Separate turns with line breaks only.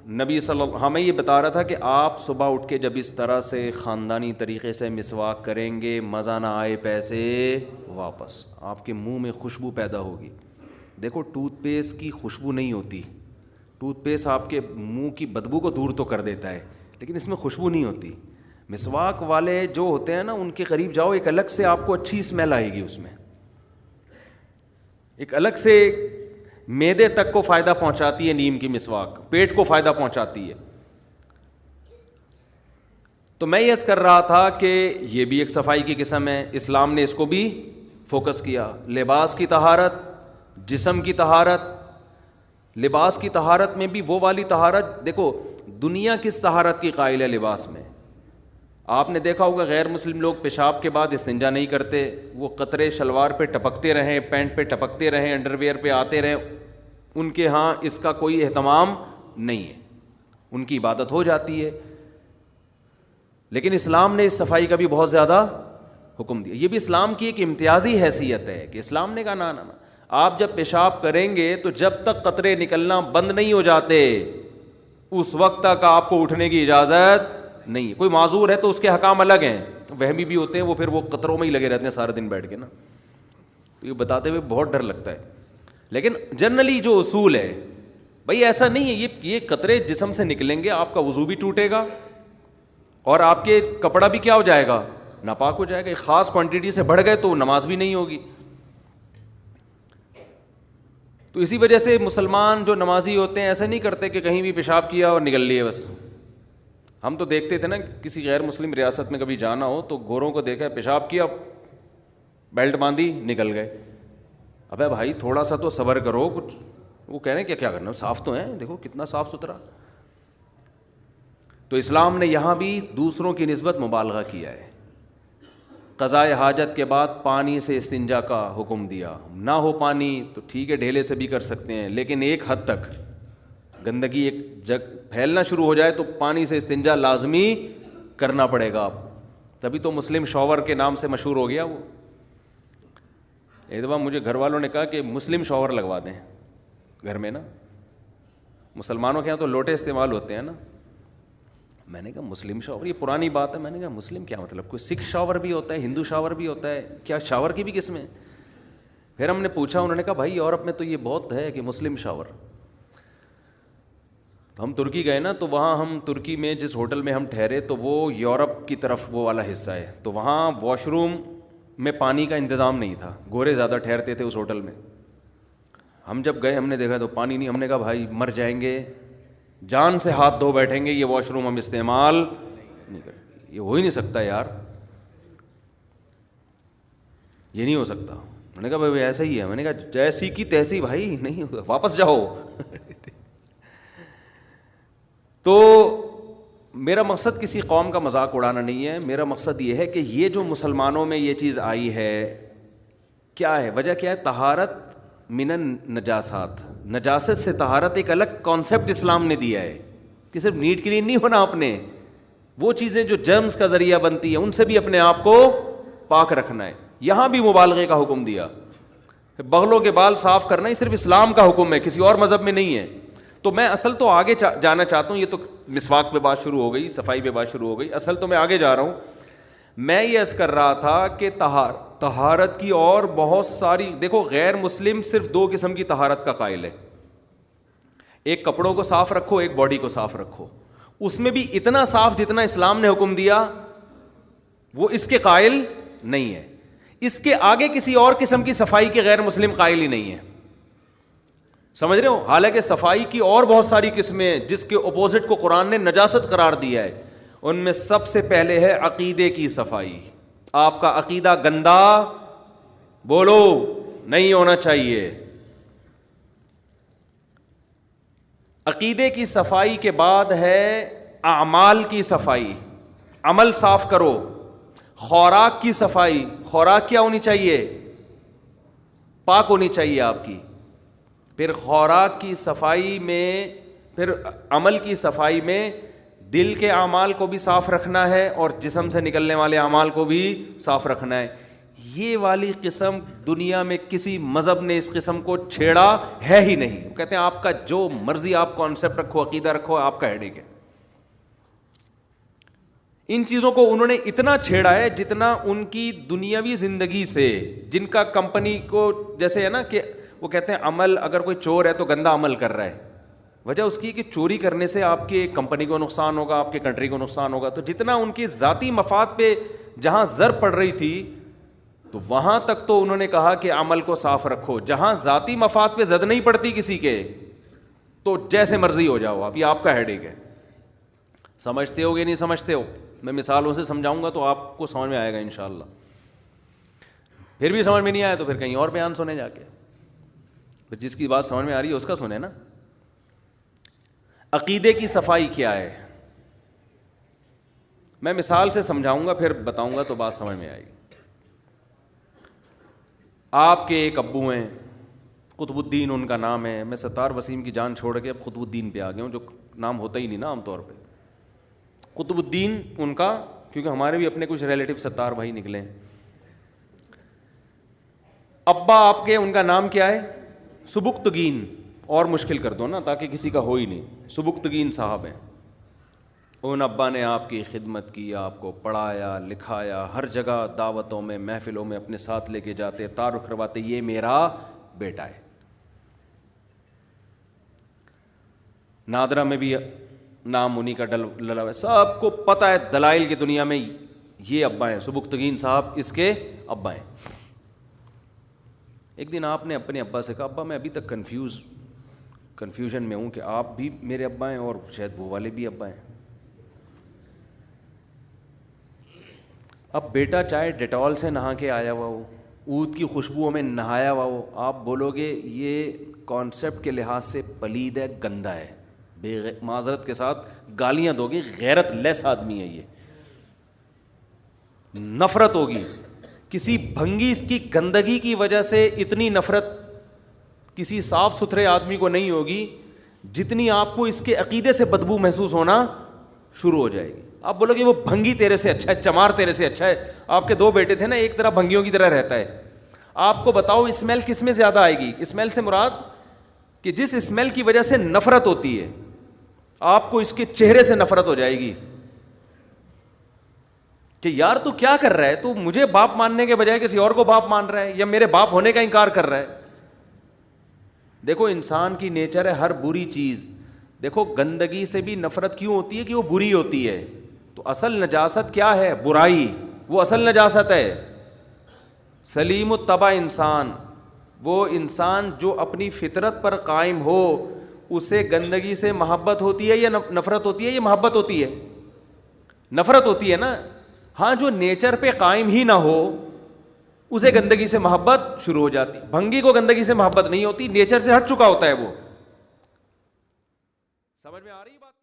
نبی صلی اللہ ہمیں یہ بتا رہا تھا کہ آپ صبح اٹھ کے جب اس طرح سے خاندانی طریقے سے مسواک کریں گے, مزہ نہ آئے پیسے واپس, آپ کے منہ میں خوشبو پیدا ہوگی. دیکھو ٹوتھ پیسٹ کی خوشبو نہیں ہوتی, ٹوتھ پیسٹ آپ کے منہ کی بدبو کو دور تو کر دیتا ہے, لیکن اس میں خوشبو نہیں ہوتی. مسواک والے جو ہوتے ہیں نا, ان کے قریب جاؤ, ایک الگ سے آپ کو اچھی اسمیل آئے گی, اس میں ایک الگ سے معدے تک کو فائدہ پہنچاتی ہے نیم کی مسواک, پیٹ کو فائدہ پہنچاتی ہے. تو میں یہ عرض کر رہا تھا کہ یہ بھی ایک صفائی کی قسم ہے, اسلام نے اس کو بھی فوکس کیا. لباس کی طہارت, جسم کی طہارت. لباس کی طہارت میں بھی وہ والی طہارت, دیکھو دنیا کس طہارت کی قائل ہے لباس میں. آپ نے دیکھا ہوگا غیر مسلم لوگ پیشاب کے بعد استنجا نہیں کرتے, وہ قطرے شلوار پہ ٹپکتے رہیں, پینٹ پہ ٹپکتے رہیں, انڈر ویئر پہ آتے رہیں, ان کے ہاں اس کا کوئی اہتمام نہیں ہے, ان کی عبادت ہو جاتی ہے. لیکن اسلام نے اس صفائی کا بھی بہت زیادہ حکم دیا. یہ بھی اسلام کی ایک امتیازی حیثیت ہے کہ اسلام نے کہا نا آپ جب پیشاب کریں گے تو جب تک قطرے نکلنا بند نہیں ہو جاتے اس وقت تک آپ کو اٹھنے کی اجازت نہیں. کوئی معذور ہے تو اس کے حکام الگ ہیں, وہمی بھی ہوتے ہیں, وہ پھر وہ قطروں میں ہی لگے رہتے ہیں سارے دن بیٹھ کے نا, تو یہ بتاتے ہوئے بہت ڈر لگتا ہے. لیکن جنرلی جو اصول ہے بھائی ایسا نہیں ہے, یہ قطرے جسم سے نکلیں گے, آپ کا وضو بھی ٹوٹے گا اور آپ کے کپڑا بھی کیا ہو جائے گا, ناپاک ہو جائے گا. ایک خاص کوانٹٹی سے بڑھ گئے تو نماز بھی نہیں ہوگی. تو اسی وجہ سے مسلمان جو نمازی ہوتے ہیں ایسا نہیں کرتے کہ کہیں بھی پیشاب کیا اور نکل لیے بس. ہم تو دیکھتے تھے نا کسی غیر مسلم ریاست میں کبھی جانا ہو تو گوروں کو دیکھا پیشاب کیا, بیلٹ باندھی, نکل گئے. ابے بھائی تھوڑا سا تو صبر کرو, کچھ وہ کہہ رہے ہیں کیا کرنا, صاف تو ہیں, دیکھو کتنا صاف ستھرا. تو اسلام نے یہاں بھی دوسروں کی نسبت مبالغہ کیا ہے. قضاء حاجت کے بعد پانی سے استنجا کا حکم دیا. نہ ہو پانی تو ٹھیک ہے ڈھیلے سے بھی کر سکتے ہیں, لیکن ایک حد تک گندگی ایک جگ پھیلنا شروع ہو جائے تو پانی سے استنجا لازمی کرنا پڑے گا آپ کو. تبھی تو مسلم شاور کے نام سے مشہور ہو گیا وہ. ایک دفعہ مجھے گھر والوں نے کہا کہ مسلم شاور لگوا دیں گھر میں نا, مسلمانوں کے یہاں تو لوٹے استعمال ہوتے ہیں نا. میں نے کہا مسلم شاور, یہ پرانی بات ہے. میں نے کہا مسلم کیا مطلب, کوئی سکھ شاور بھی ہوتا ہے, ہندو شاور بھی ہوتا ہے کیا, شاور کی بھی قسمیں. پھر ہم نے پوچھا, انہوں نے کہا بھائی یورپ میں تو یہ بہت ہے کہ مسلم شاور. تو ہم ترکی گئے نا, تو وہاں ہم ترکی میں جس ہوٹل میں ہم ٹھہرے تو وہ یورپ کی طرف وہ والا حصہ ہے, تو وہاں واش روم میں پانی کا انتظام نہیں تھا, گورے زیادہ ٹھہرتے تھے اس ہوٹل میں. ہم جب گئے ہم نے دیکھا تو پانی نہیں. ہم نے کہا بھائی مر جائیں گے, جان سے ہاتھ دھو بیٹھیں گے, یہ واش روم ہم استعمال نہیں کریں گے. یہ ہو ہی نہیں سکتا یار, یہ نہیں ہو سکتا. میں نے کہا بھائی ایسا ہی ہے. میں نے کہا جیسی کی تیسی بھائی, نہیں واپس جاؤ. تو میرا مقصد کسی قوم کا مذاق اڑانا نہیں ہے, میرا مقصد یہ ہے کہ یہ جو مسلمانوں میں یہ چیز آئی ہے کیا ہے, وجہ کیا ہے, طہارت من النجاسات, نجاست سے طہارت ایک الگ کانسیپٹ اسلام نے دیا ہے کہ صرف نیٹ کلین نہیں ہونا آپ نے, وہ چیزیں جو جرمز کا ذریعہ بنتی ہیں ان سے بھی اپنے آپ کو پاک رکھنا ہے. یہاں بھی مبالغے کا حکم دیا. بغلوں کے بال صاف کرنا یہ صرف اسلام کا حکم ہے, کسی اور مذہب میں نہیں ہے. تو میں اصل تو آگے جانا چاہتا ہوں, یہ تو مسواک پہ بات شروع ہو گئی, صفائی پہ بات شروع ہو گئی, اصل تو میں آگے جا رہا ہوں. میں یہ عرض کر رہا تھا کہ طہارت کی اور بہت ساری, دیکھو غیر مسلم صرف دو قسم کی طہارت کا قائل ہے, ایک کپڑوں کو صاف رکھو, ایک باڈی کو صاف رکھو. اس میں بھی اتنا صاف جتنا اسلام نے حکم دیا وہ اس کے قائل نہیں ہے. اس کے آگے کسی اور قسم کی صفائی کے غیر مسلم قائل ہی نہیں ہے, سمجھ رہے ہو. حالانکہ صفائی کی اور بہت ساری قسمیں ہیں جس کے اپوزٹ کو قرآن نے نجاست قرار دیا ہے. ان میں سب سے پہلے ہے عقیدے کی صفائی. آپ کا عقیدہ گندا بولو نہیں ہونا چاہیے. عقیدے کی صفائی کے بعد ہے اعمال کی صفائی, عمل صاف کرو. خوراک کی صفائی, خوراک کیا ہونی چاہیے, پاک ہونی چاہیے آپ کی. پھر خوراک کی صفائی میں, پھر عمل کی صفائی میں دل کے اعمال کو بھی صاف رکھنا ہے اور جسم سے نکلنے والے اعمال کو بھی صاف رکھنا ہے. یہ والی قسم دنیا میں کسی مذہب نے اس قسم کو چھیڑا ہے ہی نہیں. وہ کہتے ہیں آپ کا جو مرضی آپ کانسیپٹ رکھو, عقیدہ رکھو, آپ کا ہیڈیک ہے. ان چیزوں کو انہوں نے اتنا چھیڑا ہے جتنا ان کی دنیاوی زندگی سے, جن کا کمپنی کو جیسے ہے نا کہ وہ کہتے ہیں عمل, اگر کوئی چور ہے تو گندا عمل کر رہا ہے. وجہ اس کی کہ چوری کرنے سے آپ کی کمپنی کو نقصان ہوگا, آپ کے کنٹری کو نقصان ہوگا. تو جتنا ان کی ذاتی مفاد پہ جہاں زر پڑ رہی تھی تو وہاں تک تو انہوں نے کہا کہ عمل کو صاف رکھو. جہاں ذاتی مفاد پہ زد نہیں پڑتی کسی کے تو جیسے مرضی ہو جاؤ آپ, یہ آپ کا ہیڈیک ہے. سمجھتے ہو کہ نہیں سمجھتے ہو؟ میں مثالوں سے سمجھاؤں گا تو آپ کو سمجھ میں آئے گا انشاءاللہ. پھر بھی سمجھ میں نہیں آیا تو پھر کہیں اور بیان سنے جا کے. پھر جس کی بات سمجھ میں آ رہی ہے اس کا سنیں نا. عقیدے کی صفائی کیا ہے؟ میں مثال سے سمجھاؤں گا پھر بتاؤں گا تو بات سمجھ میں آئے گی. آپ کے ایک ابو ہیں, قطب الدین ان کا نام ہے. میں ستار وسیم کی جان چھوڑ کے اب قطب الدین پہ آ گیا ہوں, جو نام ہوتا ہی نہیں نا عام طور پہ. قطب الدین ان کا, کیونکہ ہمارے بھی اپنے کچھ ریلیٹو ستار بھائی نکلے ہیں. ابا آپ کے, ان کا نام کیا ہے؟ سبکتگین. اور مشکل کر دو نا تاکہ کسی کا ہو ہی نہیں. سبکتگین صاحب ہیں. ان ابا نے آپ کی خدمت کی, آپ کو پڑھایا لکھایا, ہر جگہ دعوتوں میں محفلوں میں اپنے ساتھ لے کے جاتے, تعارف کرواتے, یہ میرا بیٹا ہے. نادرہ میں بھی نام انہی کا ڈلا ہوا ہے, سب کو پتہ ہے دلائل کی دنیا میں یہ ابا ہیں, سبکتگین صاحب اس کے ابا ہیں. ایک دن آپ نے اپنے ابا سے کہا, ابا میں ابھی تک کنفیوژن میں ہوں کہ آپ بھی میرے ابا ہیں اور شاید وہ والے بھی ابا ہیں. اب بیٹا چاہے ڈیٹول سے نہا کے آیا ہوا ہو, عود کی خوشبوؤں میں نہایا ہوا ہو, آپ بولو گے یہ کانسیپٹ کے لحاظ سے پلید ہے, گندا ہے, معذرت کے ساتھ گالیاں دو گی, غیرت لیس آدمی ہے یہ, نفرت ہوگی. کسی بھنگی اس کی گندگی کی وجہ سے اتنی نفرت کسی صاف ستھرے آدمی کو نہیں ہوگی جتنی آپ کو اس کے عقیدے سے بدبو محسوس ہونا شروع ہو جائے گی. آپ بولو گے وہ بھنگی تیرے سے اچھا ہے, چمار تیرے سے اچھا ہے. آپ کے 2 بیٹے تھے نا, ایک طرح بھنگیوں کی طرح رہتا ہے. آپ کو بتاؤ اسمیل کس میں زیادہ آئے گی؟ اسمیل سے مراد کہ جس اسمیل کی وجہ سے نفرت ہوتی ہے, آپ کو اس کے چہرے سے نفرت ہو جائے گی کہ یار تو کیا کر رہا ہے, تو مجھے باپ ماننے کے بجائے کسی اور کو باپ مان رہا ہے, یا میرے باپ ہونے کا انکار کر رہا ہے. دیکھو انسان کی نیچر ہے ہر بری چیز. دیکھو گندگی سے بھی نفرت کیوں ہوتی ہے کہ وہ بری ہوتی ہے. تو اصل نجاست کیا ہے؟ برائی, وہ اصل نجاست ہے. سلیم الطبع انسان, وہ انسان جو اپنی فطرت پر قائم ہو, اسے گندگی سے محبت ہوتی ہے یا نفرت ہوتی ہے؟ یہ محبت ہوتی ہے, نفرت ہوتی ہے نا. ہاں جو نیچر پہ قائم ہی نہ ہو اسے گندگی سے محبت شروع ہو جاتی. بھنگی کو گندگی سے محبت نہیں ہوتی, نیچر سے ہٹ چکا ہوتا ہے وہ. سمجھ میں آ رہی بات؟